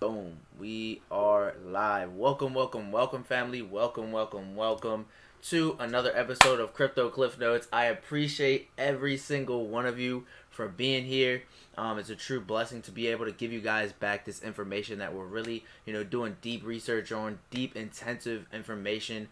Boom. We are live. Welcome, family. Welcome to another episode of Crypto Cliff Notes. I appreciate every single one of you for being here. It's a true blessing to be able to give you guys back this information that we're really, doing deep research on, deep, intensive information.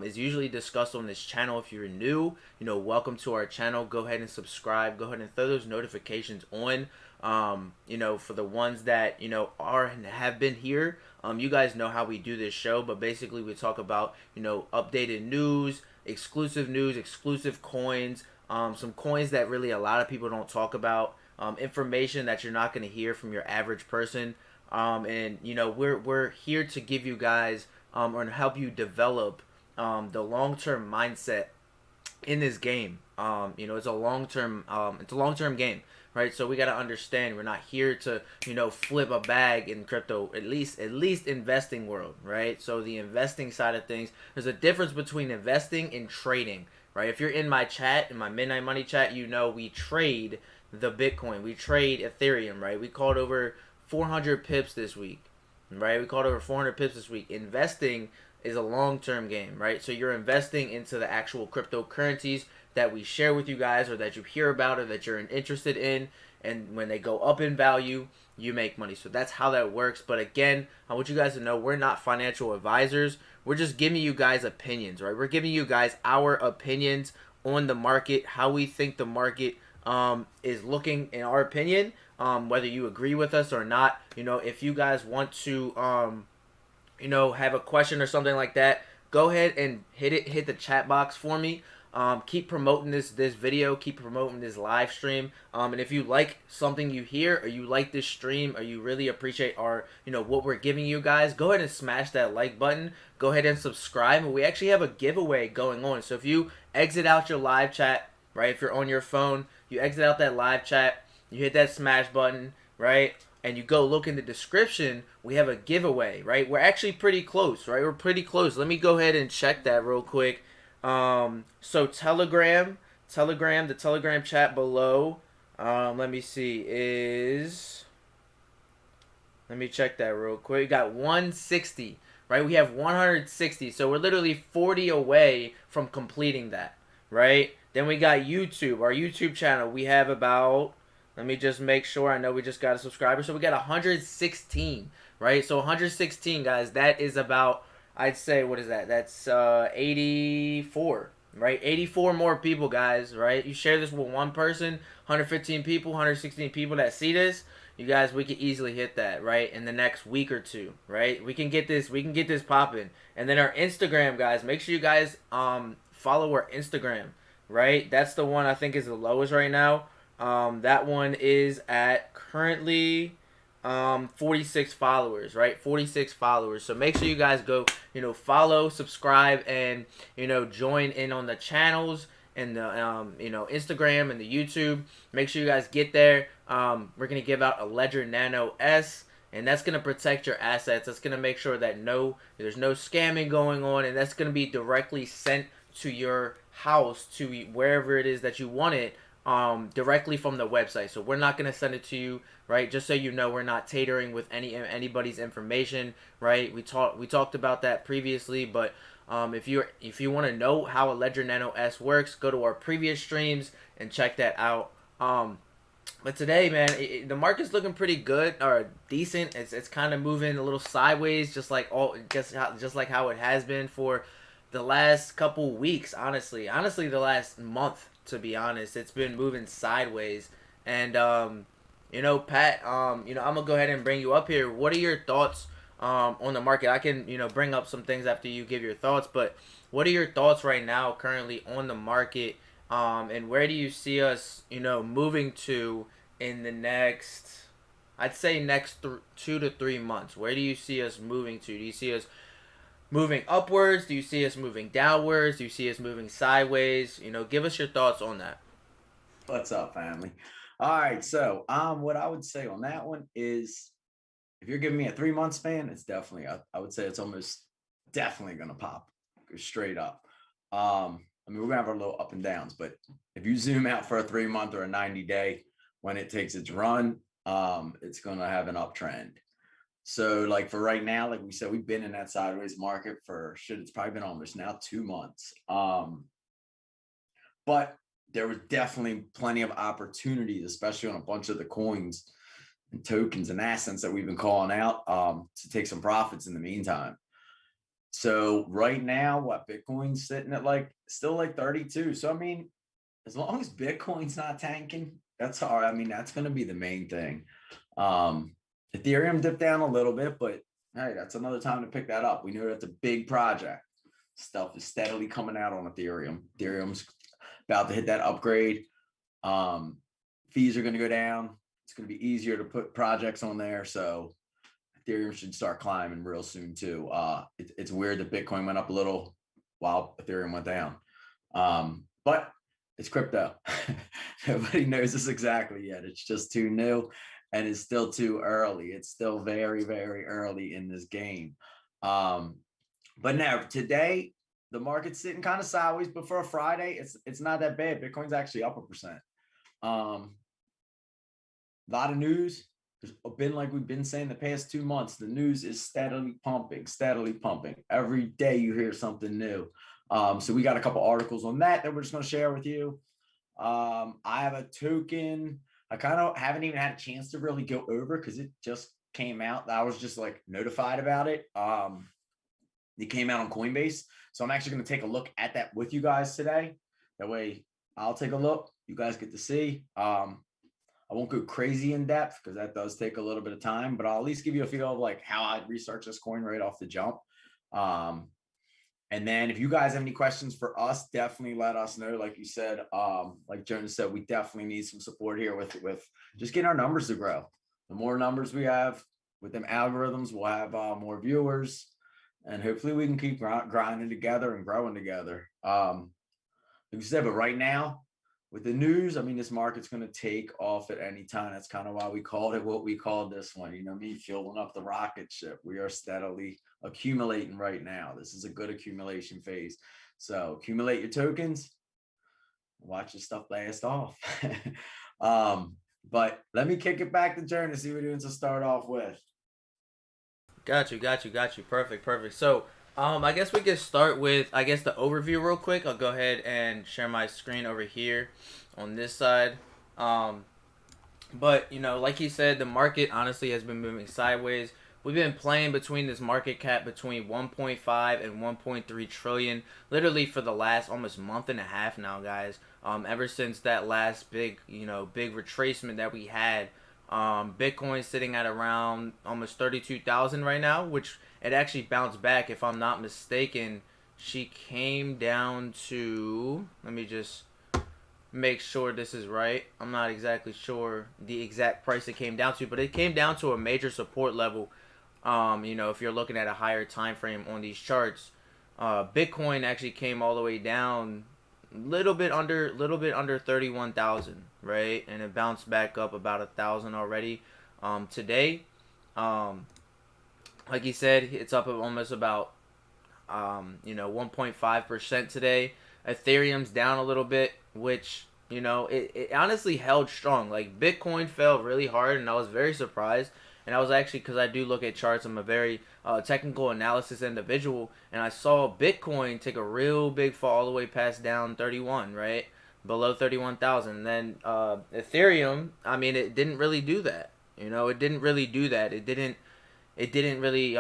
Is usually discussed on this channel. If you're new, welcome to our channel. Go ahead and subscribe. Go ahead and throw those notifications on. For the ones that are and have been here, you guys know how we do this show. But basically, we talk about updated news, exclusive coins, some coins that really a lot of people don't talk about, information that you're not going to hear from your average person. And we're here to give you guys or help you develop the long term mindset in this game. It's a long term game, right? So we got to understand we're not here to flip a bag in crypto. At least investing world, right? So the investing side of things, there's a difference between investing and trading, right? If you're in my chat, in my Midnight Money chat, we trade the Bitcoin, we trade Ethereum, right? We called over 400 pips this week, right? We called over 400 pips this week. Investing is a long-term game, right? So you're investing into the actual cryptocurrencies that we share with you guys, or that you hear about, or that you're interested in, and when they go up in value, you make money. So that's how that works. But again, I want you guys to know we're not financial advisors. We're just giving you guys opinions, right? We're giving you guys our opinions on the market, how we think the market is looking in our opinion, whether you agree with us or not. If you guys want to have a question or something like that, go ahead and hit the chat box for me. Keep promoting this video, keep promoting this live stream. And if you like something you hear, or you like this stream, or you really appreciate our what we're giving you guys, go ahead and smash that like button. Go ahead and subscribe. And we actually have a giveaway going on. So if you exit out your live chat, right? If you're on your phone, you exit out that live chat, you hit that smash button, right? And you go look in the description, we have a giveaway, right? We're actually pretty close, right? We're pretty close. Let me go ahead and check that real quick. So the Telegram chat below, let me see, let me check that real quick. We got 160, right? We have 160, so we're literally 40 away from completing that, right? Then we got YouTube, our YouTube channel. We have about, let me just make sure. I know we just got a subscriber, so we got 116, right? So 116, guys. That is about, I'd say, what is that? That's 84, right? 84 more people, guys, right? You share this with one person, 115 people, 116 people that see this. You guys, we could easily hit that, right? In the next week or two, right? We can get this popping. And then our Instagram, guys, make sure you guys follow our Instagram, right? That's the one I think is the lowest right now. That one is at currently 46 followers, right? 46 followers. So make sure you guys go, follow, subscribe, and join in on the channels and the Instagram and the YouTube. Make sure you guys get there. We're gonna give out a Ledger Nano S, and that's gonna protect your assets. That's gonna make sure that there's no scamming going on, and that's gonna be directly sent to your house, to wherever it is that you want it, directly from the website. So we're not gonna send it to you, right? Just so you know, we're not tatering with anybody's information, right? We talked about that previously, but if you want to know how a Ledger Nano S works, go to our previous streams and check that out. But today, man, the market's looking pretty good or decent. It's kind of moving a little sideways, just like how it has been for the last couple weeks. Honestly, the last month, to be honest, it's been moving sideways. And Pat, I'm gonna go ahead and bring you up here. What are your thoughts on the market? I can bring up some things after you give your thoughts, but what are your thoughts right now, currently on the market? And where do you see us, moving to in the next, I'd say next 2 to 3 months? Where do you see us moving to? Do you see us moving upwards? Do you see us moving downwards? Do you see us moving sideways? Give us your thoughts on that. What's up, family? All right, so what I would say on that one is, if you're giving me a 3 month span, it's definitely, I would say it's almost definitely gonna pop straight up. I mean, we're gonna have our little up and downs, but if you zoom out for a 3 month or a 90 day, when it takes its run, it's gonna have an uptrend. So like for right now, like we said, we've been in that sideways market for shit. It's probably been almost now 2 months. But there was definitely plenty of opportunities, especially on a bunch of the coins and tokens and assets that we've been calling out to take some profits in the meantime. So right now, what Bitcoin's sitting at like still like 32. So I mean, as long as Bitcoin's not tanking, that's all right. I mean, that's gonna be the main thing. Um Ethereum dipped down a little bit, but hey, that's another time to pick that up. We know that's a big project. Stuff is steadily coming out on Ethereum. Ethereum's about to hit that upgrade. Um, Fees are going to go down. It's going to be easier to put projects on there. So Ethereum should start climbing real soon too. It's weird that Bitcoin went up a little while Ethereum went down. But it's crypto. Nobody knows this exactly yet. It's just too new and it's still too early. It's still very, very early in this game. But now today, the market's sitting kind of sideways, but for a Friday, it's not that bad. Bitcoin's actually up 1%. A lot of news. There's been, like we've been saying the past 2 months, the news is steadily pumping, steadily pumping. Every day you hear something new. So we got a couple articles on that we're just going to share with you. I have a token. I kind of haven't even had a chance to really go over because it just came out. I was just like notified about it. It came out on Coinbase. So I'm actually going to take a look at that with you guys today. That way I'll take a look. You guys get to see. I won't go crazy in depth because that does take a little bit of time, but I'll at least give you a feel of like how I'd research this coin right off the jump. And then if you guys have any questions for us, definitely let us know. Like you said, like Jonas said, we definitely need some support here with just getting our numbers to grow. The more numbers we have with them algorithms, we'll have more viewers, and hopefully we can keep grinding together and growing together. Like you said, but right now with the news, I mean, this market's going to take off at any time. That's kind of why we called it what we called this one. You know me, fueling up the rocket ship. We are steadily accumulating right now. This is a good accumulation phase. So accumulate your tokens, watch your stuff blast off. But let me kick it back to Jern to see what he wants to start off with. Got you. Perfect. So, I guess we could start with, I guess, the overview real quick. I'll go ahead and share my screen over here on this side. But, like he said, the market honestly has been moving sideways. We've been playing between this market cap between 1.5 and 1.3 trillion literally for the last almost month and a half now, guys. Ever since that last big retracement that we had. Bitcoin sitting at around almost 32,000 right now, which it actually bounced back. If I'm not mistaken, she came down to, let me just make sure this is right. I'm not exactly sure the exact price it came down to, but it came down to a major support level. If you're looking at a higher time frame on these charts, Bitcoin actually came all the way down little bit under 31,000, right? And it bounced back up about 1,000 already today. Like he said, it's up almost about 1.5% today. Ethereum's down a little bit, which it honestly held strong. Like Bitcoin fell really hard, and I was very surprised. And I was actually, because I do look at charts, I'm a very technical analysis individual, and I saw Bitcoin take a real big fall all the way past down 31, right? Below 31,000. And then Ethereum, I mean, it didn't really do that. It didn't really do that. It didn't really,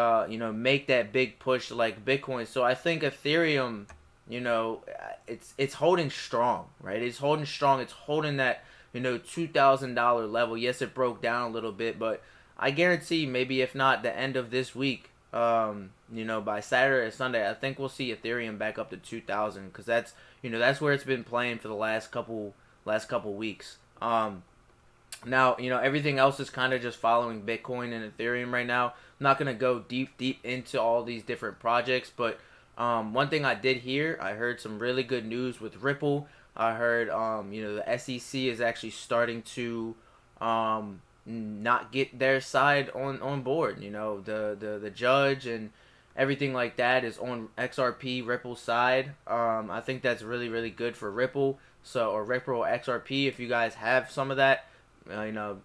make that big push like Bitcoin. So I think Ethereum, it's holding strong, right? It's holding strong. It's holding that, $2,000 level. Yes, it broke down a little bit, but I guarantee maybe if not the end of this week, by Saturday or Sunday, I think we'll see Ethereum back up to 2,000 because that's where it's been playing for the last couple weeks. Now, everything else is kind of just following Bitcoin and Ethereum right now. I'm not gonna go deep into all these different projects, but one thing I did hear, I heard some really good news with Ripple. I heard the SEC is actually starting to not get their side on board. The judge and everything like that is on XRP Ripple's side. I think that's really, really good for Ripple. Or Ripple XRP, if you guys have some of that,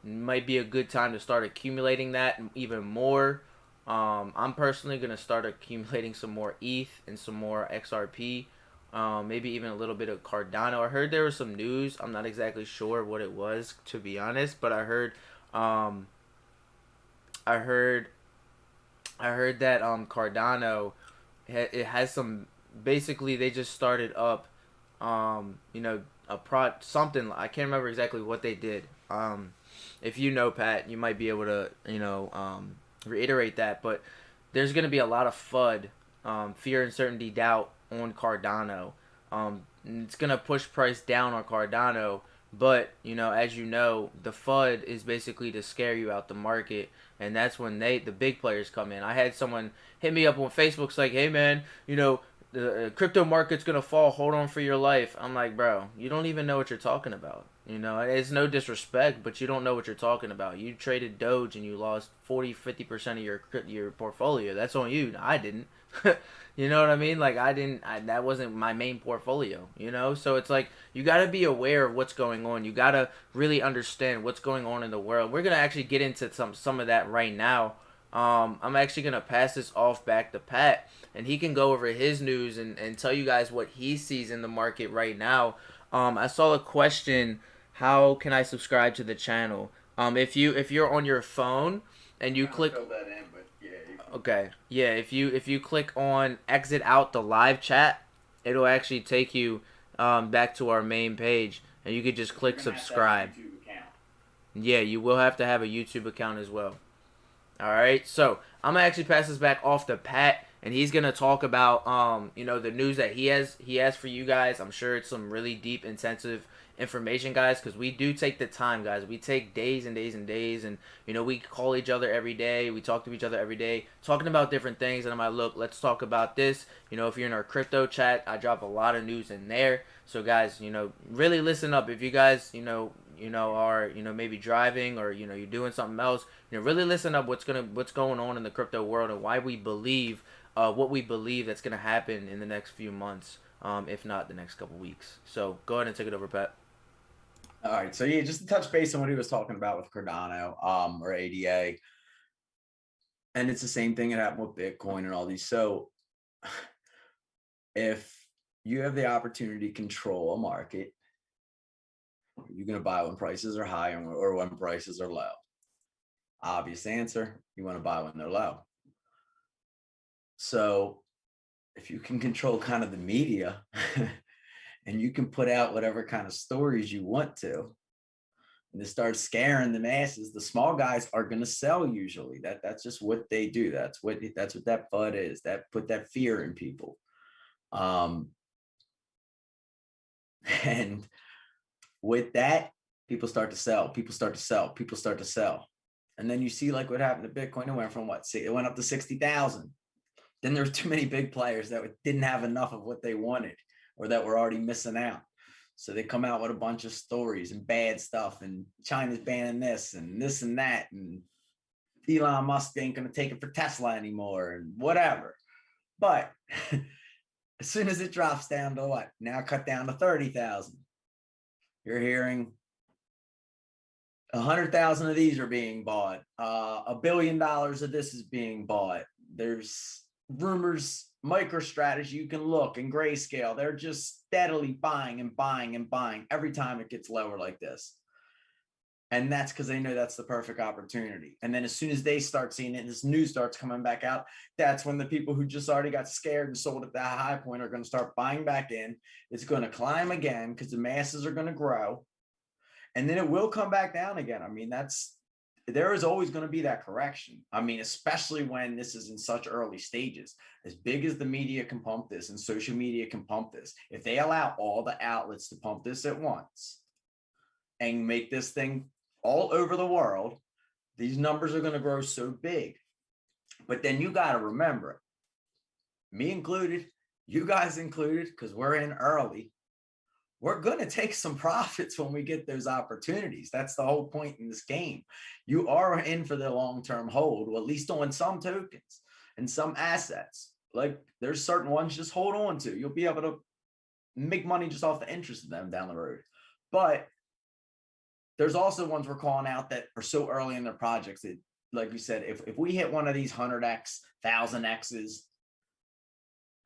might be a good time to start accumulating that even more. I'm personally gonna start accumulating some more ETH and some more XRP, maybe even a little bit of Cardano. I heard there was some news. I'm not exactly sure what it was, to be honest, but um, I heard, I heard that Cardano, it has some. Basically, they just started up, you know, a something. I can't remember exactly what they did. If you know, Pat, you might be able to, reiterate that. But there's going to be a lot of FUD, fear, uncertainty, doubt on Cardano. It's going to push price down on Cardano. But, as you know, the FUD is basically to scare you out the market. And that's when the big players come in. I had someone hit me up on Facebook's like, hey, man, the crypto market's gonna fall. Hold on for your life. I'm like, bro, you don't even know what you're talking about. It's no disrespect, but you don't know what you're talking about. You traded Doge and you lost 40-50% of your portfolio. That's on you. I didn't. You know what I mean? Like I didn't. That wasn't my main portfolio. So it's like you got to be aware of what's going on. You got to really understand what's going on in the world. We're gonna actually get into some of that right now. I'm actually gonna pass this off back to Pat, and he can go over his news and tell you guys what he sees in the market right now. I saw a question: how can I subscribe to the channel? If you're on your phone and you click, Fill that in, but yeah. okay, yeah, if you click on exit out the live chat, it'll actually take you back to our main page, and you could just click subscribe. Yeah, you will have to have a YouTube account as well. All right, so I'm gonna actually pass this back off to Pat, and he's gonna talk about the news that he has for you guys. I'm sure it's some really deep, intensive information, guys, because we do take the time, guys. We take days and days and days, and we call each other every day. We talk to each other every day, talking about different things. And I'm like, look, let's talk about this. If you're in our crypto chat, I drop a lot of news in there. So guys, really listen up. If you guys, are maybe driving or you're doing something else, really listen up what's going on in the crypto world and why we believe what we believe that's gonna happen in the next few months, if not the next couple weeks. So go ahead and take it over, Pat. All right. So yeah, just to touch base on what he was talking about with Cardano, or ADA, and it's the same thing that happened with Bitcoin and all these. So if you have the opportunity to control a market, you're going to buy when prices are high or when prices are low. Obvious answer, you want to buy when they're low. So if you can control kind of the media and you can put out whatever kind of stories you want to, and to start scaring the masses, the small guys are going to sell usually. That's just what they do. That's what that FUD is. That put that fear in people. And with that, people start to sell. People start to sell. People start to sell. And then you see like what happened to Bitcoin. It went from what? It went up to 60,000. Then there were too many big players that didn't have enough of what they wanted or that were already missing out. So they come out with a bunch of stories and bad stuff, and China's banning this and that, and Elon Musk ain't going to take it for Tesla anymore and whatever. But as soon as it drops down to what? Now cut down to 30,000. You're hearing 100,000 of these are being bought. $1 billion of this is being bought. There's rumors, MicroStrategy, you can look, and Grayscale. They're just steadily buying and buying and buying every time it gets lower like this. And that's because they know that's the perfect opportunity. And then as soon as they start seeing it and this news starts coming back out, that's when the people who just already got scared and sold at that high point are going to start buying back in. It's going to climb again because the masses are going to grow. And then it will come back down again. I mean, there is always going to be that correction. I mean, especially when this is in such early stages. As big as the media can pump this and social media can pump this, if they allow all the outlets to pump this at once and make this thing all over the world, these numbers are going to grow so big. But then you got to remember, me included, you guys included, because we're in early, we're going to take some profits when we get those opportunities. That's the whole point in this game. You are in for the long-term hold, or at least on some tokens and some assets. Like there's certain ones just hold on to. You'll be able to make money just off the interest of them down the road. But there's also ones we're calling out that are so early in their projects that like you said, if we hit one of these 100x, 1000x's,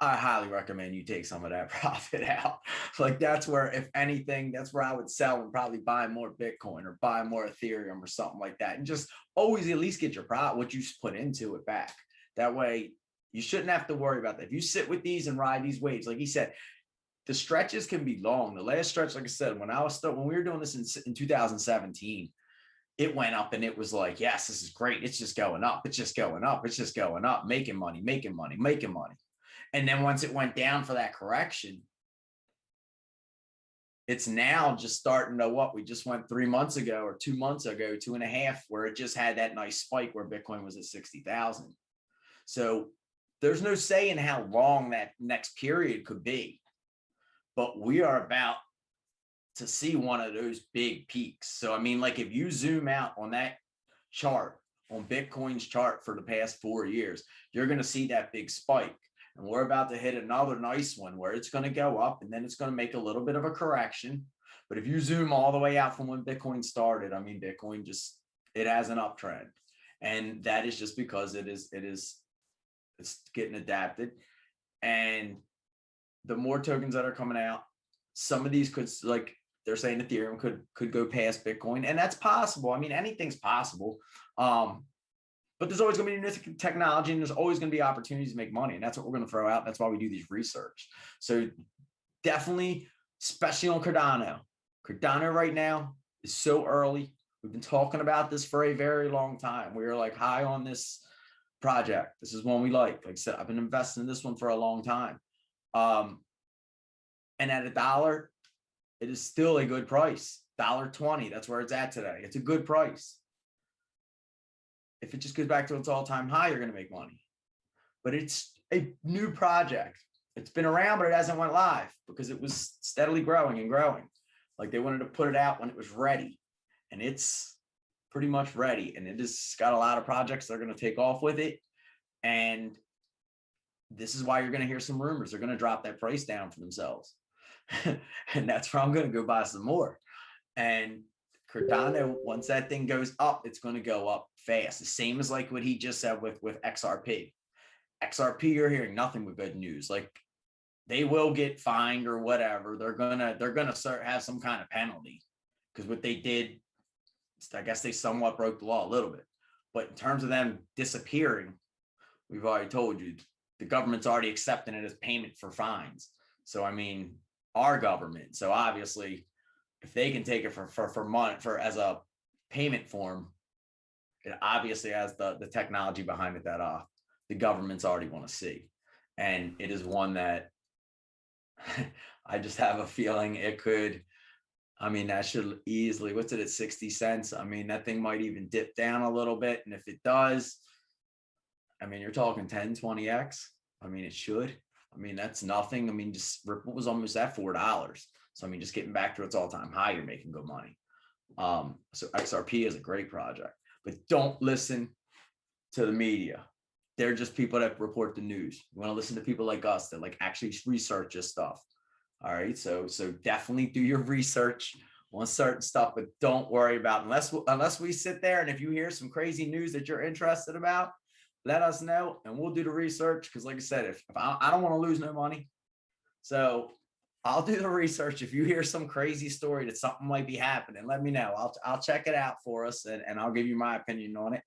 I highly recommend you take some of that profit out. Like that's where, if anything, that's where I would sell and probably buy more Bitcoin or buy more Ethereum or something like that, and just always at least get your profit, what you put into it, back. That way, you shouldn't have to worry about that. If you sit with these and ride these waves, like he said, the stretches can be long. The last stretch, like I said, when we were doing this in 2017, it went up and it was like, yes, this is great. It's just going up. It's just going up. It's just going up, making money, making money, making money. And then once it went down for that correction, it's now just starting to what we just went 3 months ago or 2 months ago, 2.5, where it just had that nice spike where Bitcoin was at 60,000. So there's no saying how long that next period could be, but we are about to see one of those big peaks. So, I mean, like if you zoom out on that chart, on Bitcoin's chart for the past 4 years, you're going to see that big spike. And we're about to hit another nice one where it's going to go up and then it's going to make a little bit of a correction. But if you zoom all the way out from when Bitcoin started, I mean, Bitcoin it has an uptrend. And that is just because it's getting adapted. And the more tokens that are coming out, some of these could, like they're saying, Ethereum could go past Bitcoin, and that's possible. I mean, anything's possible. But there's always going to be new technology, and there's always going to be opportunities to make money, and that's what we're going to throw out. That's why we do these research. So definitely, especially on Cardano. Cardano right now is so early. We've been talking about this for a very long time. We are like high on this project. This is one we like. Like I said, I've been investing in this one for a long time. And at $1, it is still a good price. $1.20. That's where it's at today. It's a good price. If it just goes back to its all-time high, you're going to make money. But it's a new project. It's been around, but it hasn't went live because it was steadily growing and growing. Like they wanted to put it out when it was ready, and it's pretty much ready. And it has got a lot of projects that are going to take off with it. And this is why you're going to hear some rumors. They're going to drop that price down for themselves. And that's where I'm going to go buy some more. And Cardano, once that thing goes up, it's going to go up fast. The same as like what he just said with XRP. XRP, you're hearing nothing but good news. Like they will get fined or whatever. They're gonna start have some kind of penalty because what they did, I guess they somewhat broke the law a little bit. But in terms of them disappearing, we've already told you the government's already accepting it as payment for fines. So I mean, our government. So obviously, if they can take it for money as a payment form, it obviously has the technology behind it that the governments already want to see. And it is one that I just have a feeling it could. I mean, that should easily, what's it at 60 cents? I mean, that thing might even dip down a little bit. And if it does, I mean, you're talking 10, 20x. I mean, it should. I mean, that's nothing. I mean, just Ripple was almost at $4. So, I mean, just getting back to its all-time high, you're making good money. So XRP is a great project, but don't listen to the media. They're just people that report the news. You want to listen to people like us that like actually research this stuff. All right. So definitely do your research on certain stuff, but don't worry about unless we sit there. And if you hear some crazy news that you're interested about, let us know and we'll do the research. Because like I said, if I don't want to lose no money, so I'll do the research. If you hear some crazy story that something might be happening, let me know. I'll check it out for us and I'll give you my opinion on it.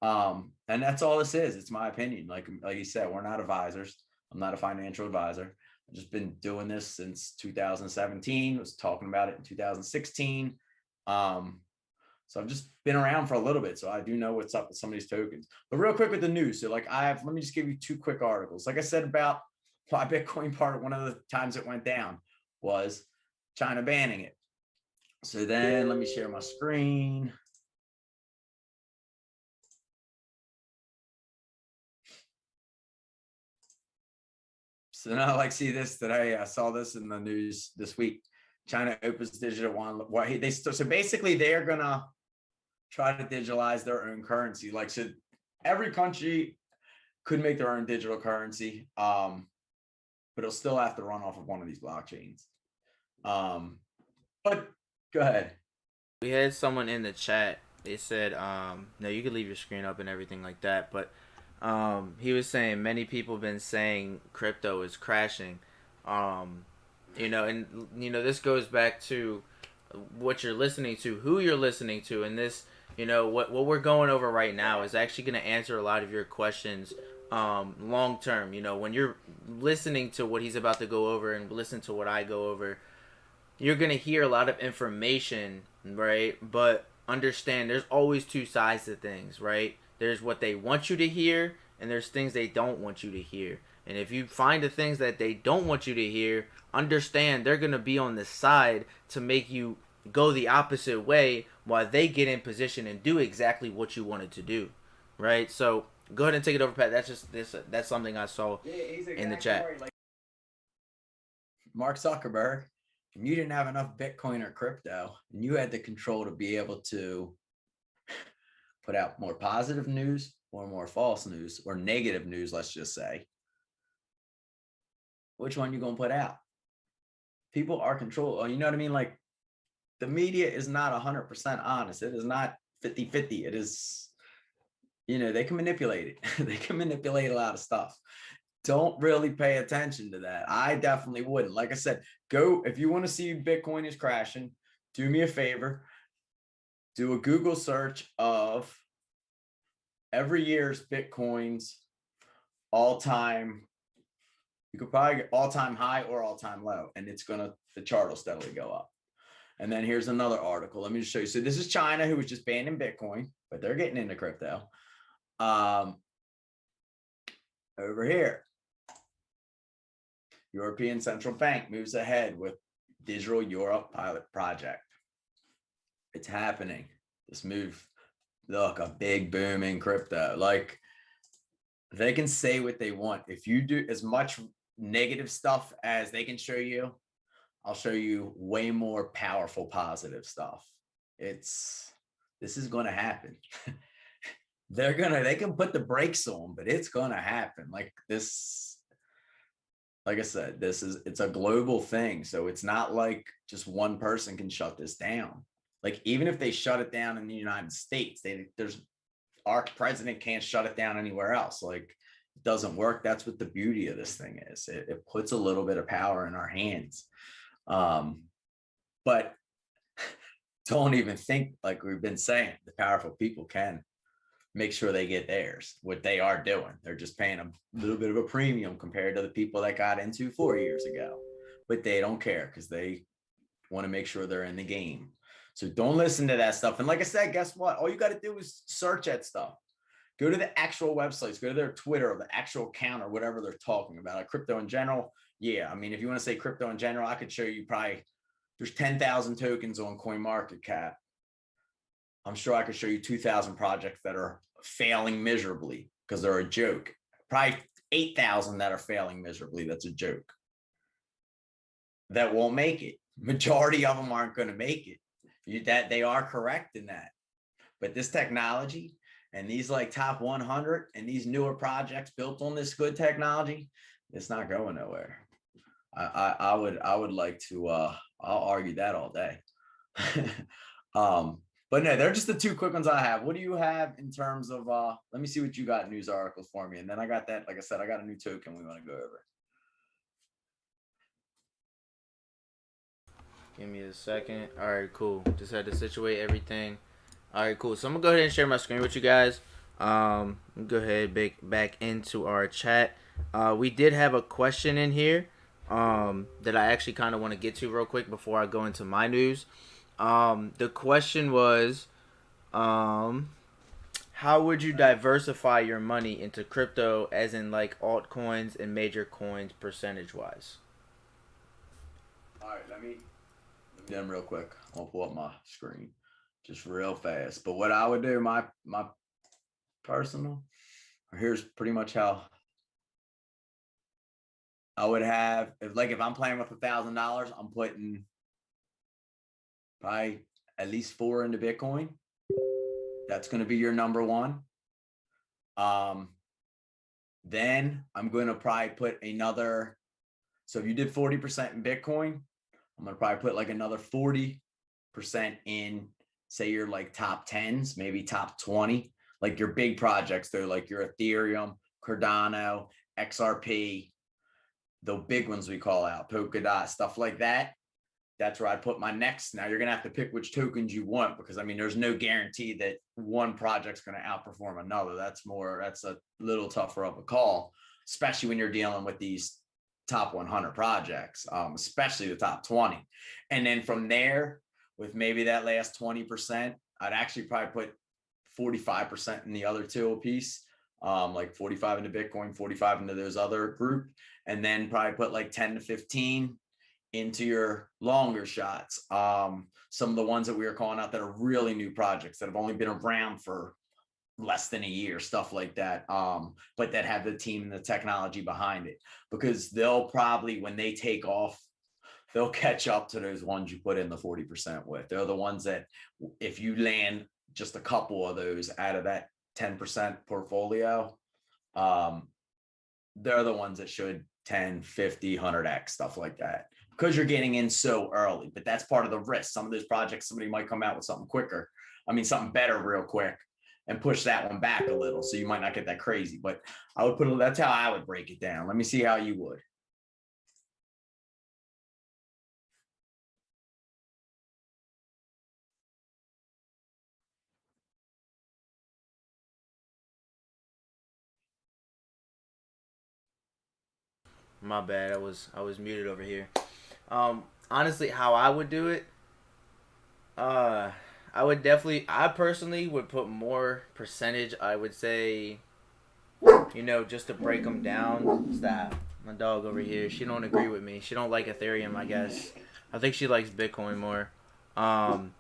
And that's all this is. It's my opinion. Like you said, we're not advisors. I'm not a financial advisor. I've just been doing this since 2017. Was talking about it in 2016. So I've just been around for a little bit. So I do know what's up with some of these tokens. But real quick with the news. So like let me just give you 2 quick articles. Like I said about why Bitcoin one of the times it went down was China banning it. So then let me share my screen. So now, like, see this today. I saw this in the news this week. China opens digital yuan. So basically, they're gonna try to digitalize their own currency. Like, so every country could make their own digital currency, but it'll still have to run off of one of these blockchains. But go ahead. We had someone in the chat It said, no, you could leave your screen up and everything like that, but he was saying many people have been saying crypto is crashing. Um, and this goes back to what you're listening to, who you're listening to, and this, what we're going over right now is actually going to answer a lot of your questions long term. When you're listening to what he's about to go over and listen to what I go over, you're gonna hear a lot of information, right? But understand there's always two sides to things, right? There's what they want you to hear, and there's things they don't want you to hear. And if you find the things that they don't want you to hear, understand they're gonna be on the side to make you go the opposite way while they get in position and do exactly what you wanted to do, right? So go ahead and take it over, Pat. That's just this. That's something I saw in the chat. Right. Like Mark Zuckerberg, and you didn't have enough Bitcoin or crypto, and you had the control to be able to put out more positive news or more false news or negative news, let's just say. Which one you gonna put out? People are controlled. You know what I mean? Like the media is not 100% honest. It is not 50-50. It is, they can manipulate it. They can manipulate a lot of stuff. Don't really pay attention to that. I definitely wouldn't. Like I said, go if you want to see Bitcoin is crashing, do me a favor. Do a Google search of every year's Bitcoin's all-time. You could probably get all-time high or all-time low, and the chart will steadily go up. And then here's another article. Let me just show you. So this is China, who was just banning Bitcoin, but they're getting into crypto. Over here, European Central Bank moves ahead with Digital Euro pilot project. It's happening. This move, look, a big boom in crypto. Like they can say what they want. If you do as much negative stuff as they can show you, I'll show you way more powerful positive stuff. This is going to happen. They can put the brakes on, but it's going to happen. Like this, like I said, it's a global thing. So it's not like just one person can shut this down. Like even if they shut it down in the United States, our president can't shut it down anywhere else. Like it doesn't work. That's what the beauty of this thing is. It puts a little bit of power in our hands. But don't even think, like we've been saying, the powerful people can make sure they get theirs. What they are doing, they're just paying a little bit of a premium compared to the people that got into 4 years ago, but they don't care because they want to make sure they're in the game. So don't listen to that stuff. And like I said, guess what? All you got to do is search that stuff. Go to the actual websites, go to their Twitter or the actual account or whatever they're talking about. Like crypto in general. Yeah. I mean, if you want to say crypto in general, I could show you probably there's 10,000 tokens on CoinMarketCap. I'm sure I could show you 2,000 projects that are failing miserably because they're a joke. Probably 8,000 that are failing miserably. That's a joke. That won't make it. Majority of them aren't going to make it. That they are correct in that. But this technology and these like top 100 and these newer projects built on this good technology, it's not going nowhere. I would like to I'll argue that all day. But no, they're just the two quick ones I have. What do you have in terms of let me see what you got news articles for me. And then I got that, like I said, I got a new token we want to go over. Give me a second. All right, cool. Just had to situate everything. All right, cool. So I'm gonna go ahead and share my screen with you guys. Go ahead back into our chat. We did have a question in here that I actually kind of want to get to real quick before I go into my news. The question was, how would you diversify your money into crypto, as in like altcoins and major coins percentage wise? All right, let me do them real quick. I'll pull up my screen just real fast. But what I would do, my personal, here's pretty much how I would have, if I'm playing with $1,000, I'm putting probably at least 4 into Bitcoin. That's going to be your number one. Then I'm going to probably put another. So if you did 40% in Bitcoin, I'm going to probably put like another 40% in say your like top tens, maybe top 20, like your big projects, they're like your Ethereum, Cardano, XRP, the big ones we call out, Polkadot, stuff like that. That's where I put my next. Now you're gonna have to pick which tokens you want, because I mean there's no guarantee that one project's gonna outperform another. That's a little tougher of a call, especially when you're dealing with these top 100 projects, especially the top 20. And then from there, with maybe that last 20%, I'd actually probably put 45% in the other two a piece, like 45 into Bitcoin, 45 into those other group, and then probably put like 10 to 15 into your longer shots. Some of the ones that we were calling out that are really new projects that have only been around for less than a year, stuff like that. But that have the team and the technology behind it, because they'll probably, when they take off, they'll catch up to those ones you put in the 40% with. They're the ones that if you land just a couple of those out of that 10% portfolio, they're the ones that should 10, 50, 100x, stuff like that, because you're getting in so early. But that's part of the risk. Some of those projects, somebody might come out with something quicker. I mean, something better real quick and push that one back a little. So you might not get that crazy, but I would put that's how I would break it down. Let me see how you would. My bad. I was muted over here. Honestly, how I would do it, uh, I personally would put more percentage. I would say, just to break them down. Stop. My dog over here. She don't agree with me. She don't like Ethereum, I guess. I think she likes Bitcoin more. Um,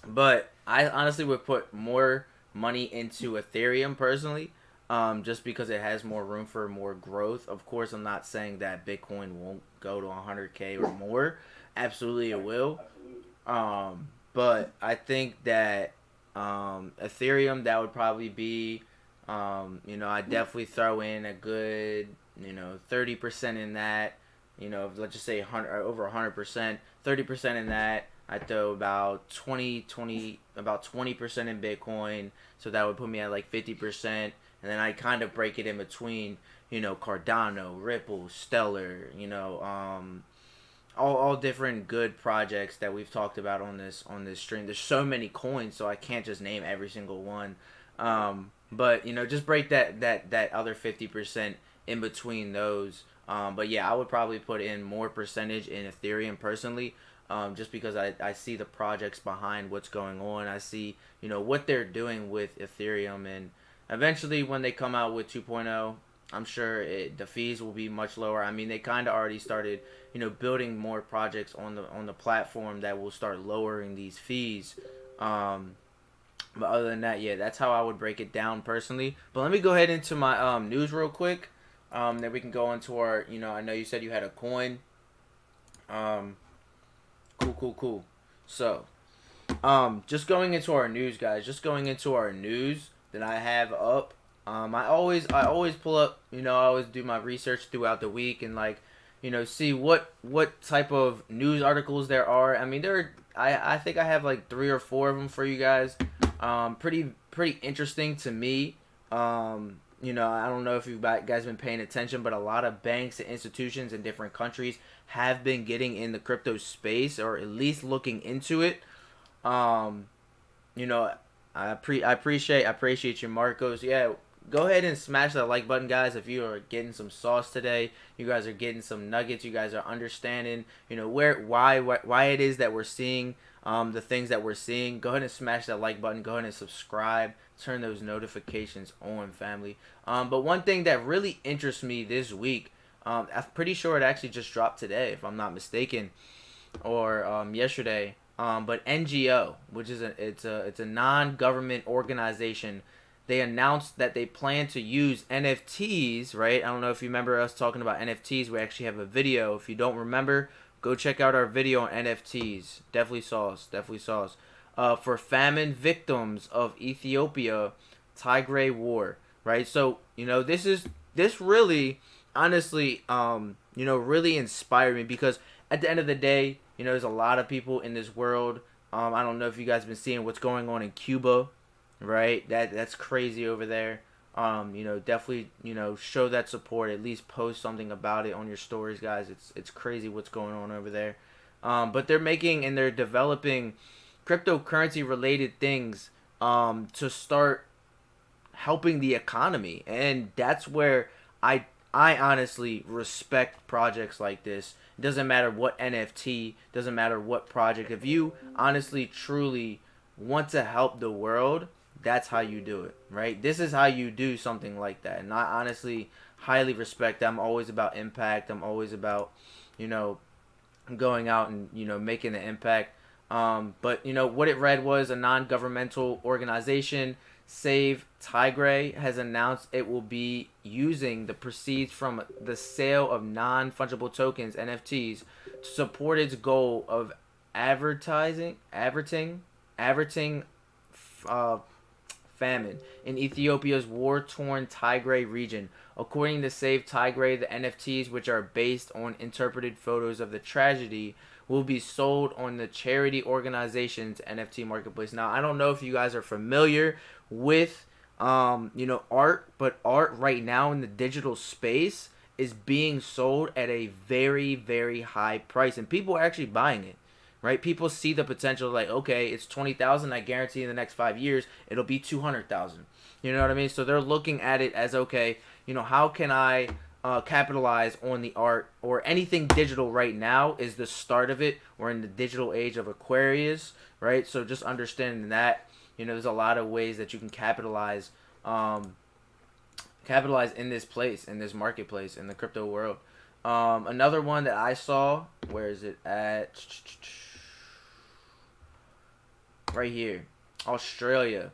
but I honestly would put more money into Ethereum personally, just because it has more room for more growth. Of course, I'm not saying that Bitcoin won't go to 100K or more. Absolutely, it will. But I think that Ethereum, that would probably be, I definitely throw in a good, 30% in that. Let's just say 100, or over 100%, 30% in that. I throw about 20% in Bitcoin, so that would put me at like 50%, and then I kind of break it in between, Cardano, Ripple, Stellar, all different good projects that we've talked about on this stream. There's so many coins, so I can't just name every single one. But just break that other 50% in between those. But yeah, I would probably put in more percentage in Ethereum personally, just because I see the projects behind what's going on. I see, what they're doing with Ethereum, and eventually when they come out with 2.0, I'm sure the fees will be much lower. I mean, they kind of already started, building more projects on the platform that will start lowering these fees. But other than that, yeah, that's how I would break it down personally. But let me go ahead into my news real quick. Then we can go into our, I know you said you had a coin. Um, cool. So, just going into our news, guys. Just going into our news that I have up. I always pull up. I always do my research throughout the week and like, see what type of news articles there are. I mean, I think I have like 3 or 4 of them for you guys. Pretty interesting to me. I don't know if you guys been paying attention, but a lot of banks and institutions in different countries have been getting in the crypto space, or at least looking into it. Um, I appreciate you, Marcos. Yeah, go ahead and smash that like button, guys. If you are getting some sauce today, you guys are getting some nuggets. You guys are understanding, why it is that we're seeing the things that we're seeing. Go ahead and smash that like button. Go ahead and subscribe. Turn those notifications on, family. But one thing that really interests me this week, I'm pretty sure it actually just dropped today, if I'm not mistaken, or yesterday. But NGO, which is it's a non-government organization, they announced that they plan to use NFTs. Right? I don't know if you remember us talking about NFTs. We actually have a video. If you don't remember, go check out our video on NFTs. Definitely sauce. For famine victims of Ethiopia Tigray War. Right? So this really, honestly, really inspired me, because at the end of the day, there's a lot of people in this world I don't know if you guys been seeing what's going on in Cuba, right? That's crazy over there. Definitely, show that support. At least post something about it on your stories, guys. It's crazy what's going on over there. But they're making and they're developing cryptocurrency related things to start helping the economy, and that's where I honestly respect projects like this. It doesn't matter what NFT, doesn't matter what project. If you honestly truly want to help the world, that's how you do it, right? This is how you do something like that. And I honestly highly respect that. I'm always about impact. I'm always about, you know, going out and, making an impact. But what it read was a non-governmental organization, Save Tigray, has announced it will be using the proceeds from the sale of non-fungible tokens (NFTs) to support its goal of averting uh, famine in Ethiopia's war-torn Tigray region. According to Save Tigray, the NFTs, which are based on interpreted photos of the tragedy, will be sold on the charity organization's NFT marketplace. Now, I don't know if you guys are familiar with, art, but art right now in the digital space is being sold at a very, very high price, and people are actually buying it. Right? People see the potential, like, okay, it's 20,000. I guarantee in the next 5 years it'll be 200,000. You know what I mean? So they're looking at it as, okay, how can I capitalize on the art or anything digital right now is the start of it. We're in the digital age of Aquarius, right? So just understanding that, there's a lot of ways that you can capitalize in this place, in this marketplace, in the crypto world. Another one that I saw, where is it at? Right here, Australia.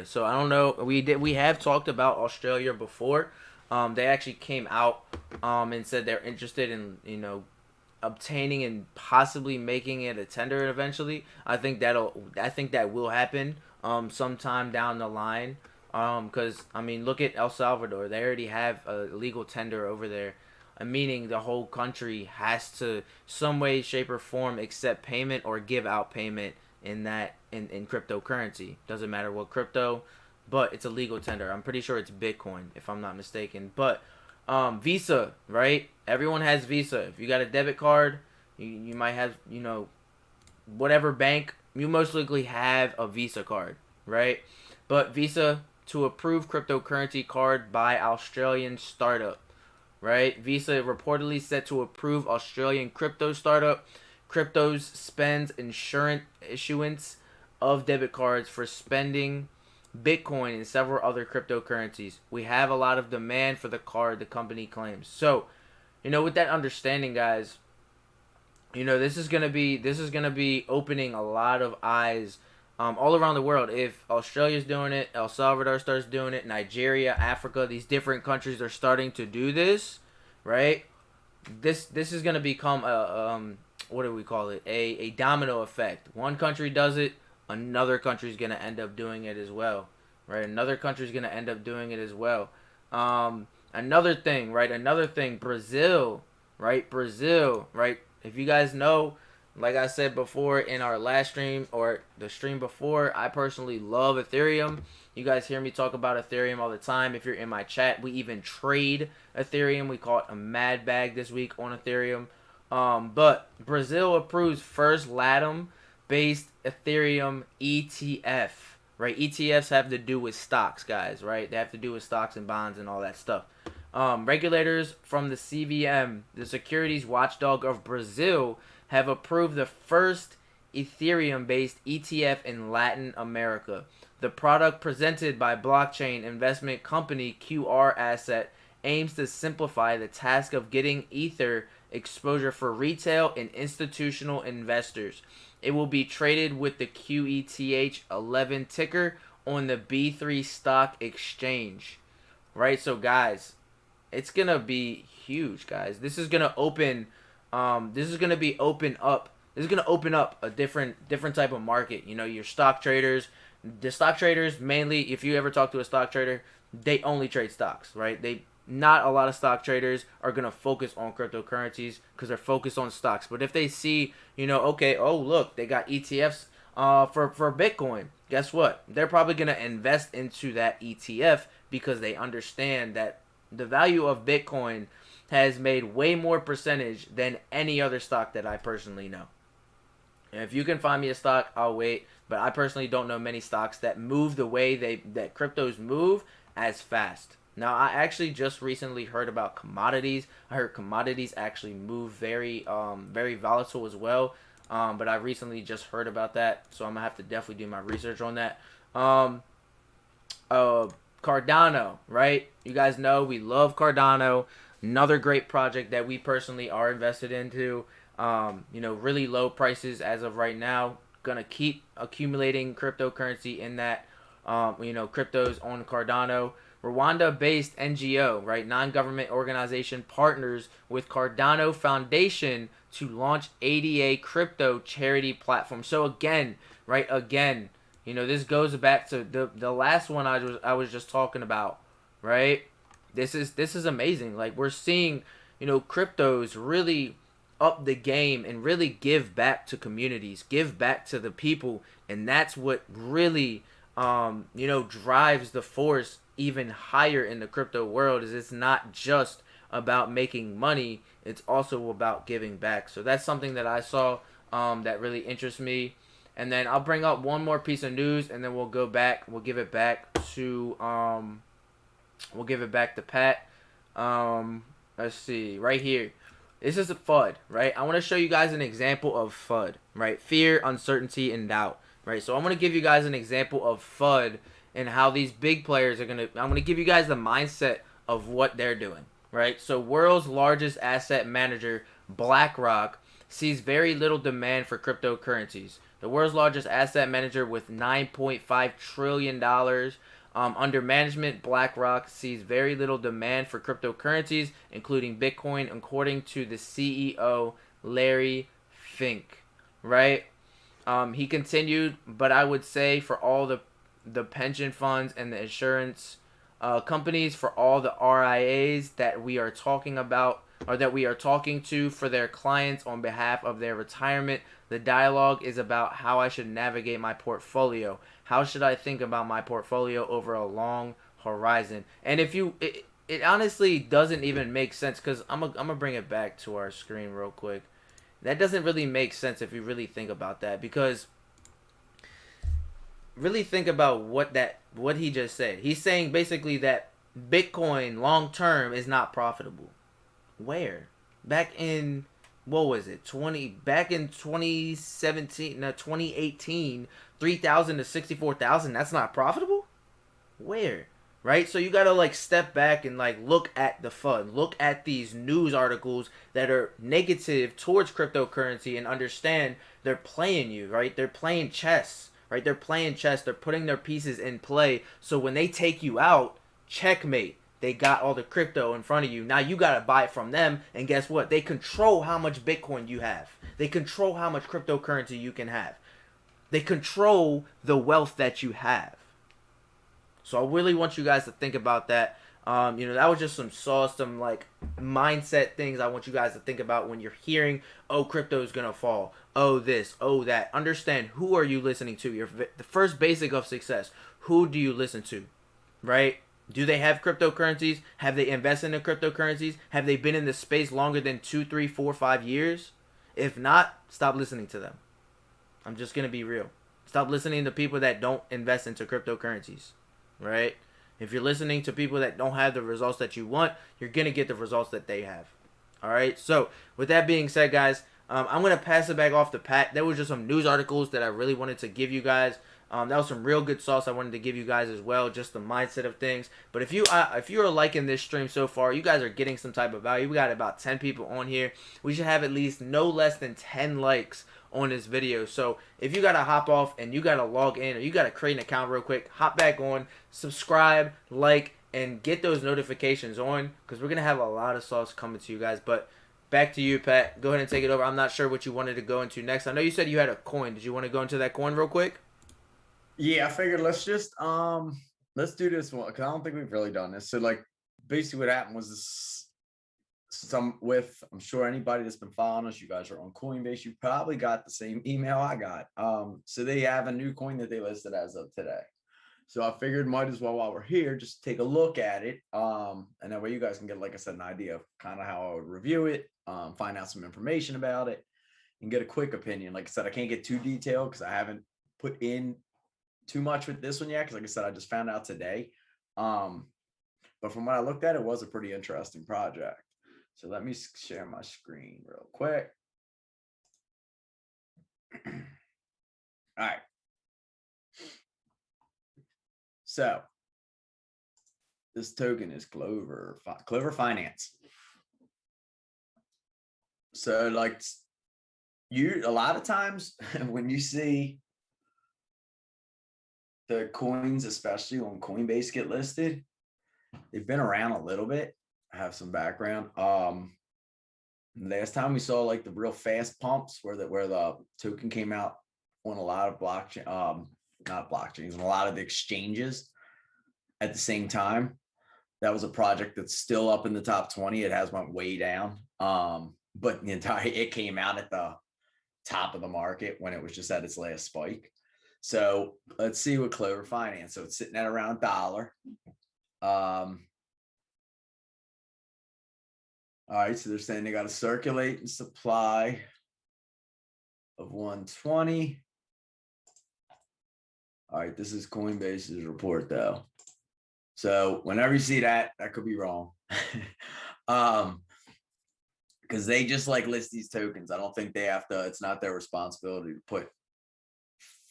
So I don't know. We have talked about Australia before. They actually came out and said they're interested in obtaining and possibly making it a tender eventually. I think that will happen sometime down the line. Because look at El Salvador. They already have a legal tender over there, meaning the whole country has to some way, shape, or form accept payment or give out payment in cryptocurrency. Doesn't matter what crypto, but it's a legal tender. I'm pretty sure it's Bitcoin, if I'm not mistaken. But Visa, right? Everyone has Visa. If you got a debit card, you might have, whatever bank, you most likely have a Visa card, right? But Visa to approve cryptocurrency card by Australian startup, right? Visa reportedly set to approve Australian crypto startup. Cryptos spends insurance issuance of debit cards for spending Bitcoin and several other cryptocurrencies. We have a lot of demand for the card, the company claims. So, with that understanding, guys, this is gonna be opening a lot of eyes all around the world. If Australia's doing it, El Salvador starts doing it, Nigeria, Africa, these different countries are starting to do this, right? This is gonna become a what do we call it? A domino effect. One country does it, another country's gonna end up doing it as well, right? Another country's gonna end up doing it as well. Another thing, Brazil, right? If you guys know, like I said before in our last stream or the stream before, I personally love Ethereum. You guys hear me talk about Ethereum all the time. If you're in my chat, we even trade Ethereum. We call it a mad bag this week on Ethereum. But Brazil approves first LATAM-based Ethereum ETF, right? ETFs have to do with stocks, guys, right? They have to do with stocks and bonds and all that stuff. Regulators from the CVM, the Securities Watchdog of Brazil, have approved the first Ethereum-based ETF in Latin America. The product, presented by blockchain investment company QR Asset, aims to simplify the task of getting Ether exposure for retail and institutional investors. It will be traded with the QETH11 ticker on the B3 stock exchange. Right? So guys, it's going to be huge, guys. This is going to open up a different type of market. Your stock traders, the stock traders mainly, if you ever talk to a stock trader, they only trade stocks, right? not a lot of stock traders are going to focus on cryptocurrencies because they're focused on stocks. But if they see, okay, oh look, they got ETFs for Bitcoin. Guess what? They're probably going to invest into that ETF because they understand that the value of Bitcoin has made way more percentage than any other stock that I personally know. And if you can find me a stock, I'll wait. But I personally don't know many stocks that move the way that cryptos move as fast. Now, I actually just recently heard about commodities. I heard commodities actually move very volatile as well. But I recently just heard about that, so I'm gonna have to definitely do my research on that. Um, Cardano, right? You guys know we love Cardano. Another great project that we personally are invested into. Really low prices as of right now. Gonna keep accumulating cryptocurrency in that, cryptos on Cardano. Rwanda-based NGO, right, non-government organization, partners with Cardano Foundation to launch ADA crypto charity platform. So again, this goes back to the last one I was just talking about, right? This is amazing. Like we're seeing, cryptos really up the game and really give back to communities, give back to the people, and that's what really drives the force even higher in the crypto world. Is it's not just about making money, it's also about giving back. So that's something that I saw that really interests me. And then I'll bring up one more piece of news, and then we'll go back. We'll give it back to Pat. Let's see, right here. This is a FUD, right? I want to show you guys an example of FUD, right? Fear, uncertainty, and doubt, right? So I'm going to give you guys an example of FUD and how these big players are I'm going to give you guys the mindset of what they're doing, right? So world's largest asset manager, BlackRock, sees very little demand for cryptocurrencies. The world's largest asset manager with $9.5 trillion under management, BlackRock sees very little demand for cryptocurrencies, including Bitcoin, according to the CEO, Larry Fink, right? He continued, but I would say for all the pension funds and the insurance companies, for all the RIAs that we are talking about, or that we are talking to for their clients on behalf of their retirement, the dialogue is about how I should navigate my portfolio. How should I think about my portfolio over a long horizon? And it honestly doesn't even make sense, because I'm gonna bring it back to our screen real quick. That doesn't really make sense if you really think about that, because really think about what he just said. He's saying basically that Bitcoin long term is not profitable. Where? Back in, what was it? Back in 2017, no, 2018, 3,000 to 64,000, that's not profitable? Where? Right? So you got to like step back and like look at the FUD. Look at these news articles that are negative towards cryptocurrency and understand they're playing you, right? They're playing chess, right? They're playing chess. They're putting their pieces in play. So when they take you out, checkmate. They got all the crypto in front of you. Now you got to buy it from them. And guess what? They control how much Bitcoin you have. They control how much cryptocurrency you can have. They control the wealth that you have. So I really want you guys to think about that. That was just some like mindset things I want you guys to think about when you're hearing, oh, crypto is going to fall. Oh, this, oh, that. Understand, who are you listening to? The first basic of success. Who do you listen to? Right? Do they have cryptocurrencies? Have they invested in cryptocurrencies? Have they been in the space longer than 2, 3, 4, 5 years? If not, stop listening to them. I'm just going to be real. Stop listening to people that don't invest into cryptocurrencies, right? If you're listening to people that don't have the results that you want, you're going to get the results that they have. All right? So, with that being said, guys, I'm going to pass it back off to Pat. There was just some news articles that I really wanted to give you guys. That was some real good sauce I wanted to give you guys as well, just the mindset of things. But if you're liking this stream so far, you guys are getting some type of value. We got about 10 people on here. We should have at least no less than 10 likes on this video. So if you got to hop off and you got to log in, or you got to create an account real quick, hop back on, subscribe, like, and get those notifications on, because we're going to have a lot of sauce coming to you guys. But back to you, Pat. Go ahead and take it over. I'm not sure what you wanted to go into next. I know you said you had a coin. Did you want to go into that coin real quick? Yeah, I figured let's just let's do this one, because I don't think we've really done this. So like basically what happened was this, I'm sure anybody that's been following us, you guys are on Coinbase, you probably got the same email I got. So they have a new coin that they listed as of today. So I figured might as well, while we're here, just take a look at it. And that way you guys can get, like I said, an idea of kind of how I would review it, find out some information about it, and get a quick opinion. Like I said, I can't get too detailed because I haven't put in too much with this one yet. Because like I said, I just found out today. But from what I looked at, it was a pretty interesting project. So let me share my screen real quick. All right. So this token is Clover Finance. So like a lot of times when you see the coins, especially on Coinbase, get listed, they've been around a little bit. I have some background. Last time we saw like the real fast pumps where the token came out on a lot of blockchain, not blockchains, on a lot of the exchanges at the same time. That was a project that's still up in the top 20. It has went way down. But it came out at the top of the market when it was just at its last spike. So let's see what Clover Finance. So it's sitting at around $1. All right, so they're saying they got a circulating supply of 120. All right, this is Coinbase's report though. So whenever you see that, that could be wrong. Because they just like list these tokens. I don't think they have to, it's not their responsibility to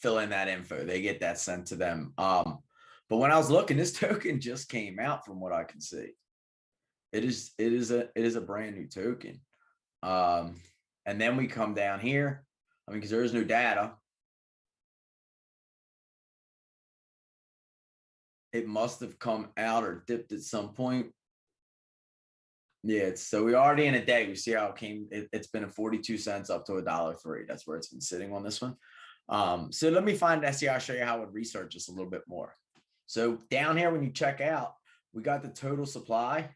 fill in that info. They get that sent to them. But when I was looking, this token just came out from what I can see. It is a brand new token. And then we come down here. I mean, because there is no data. It must have come out or dipped at some point. Yeah, so we already in a day. We see how it came. It's been at 42 cents up to $1.03. That's where it's been sitting on this one. So let me find SEO. I'll show you how I would research this a little bit more. So down here, when you check out, we got the total supply.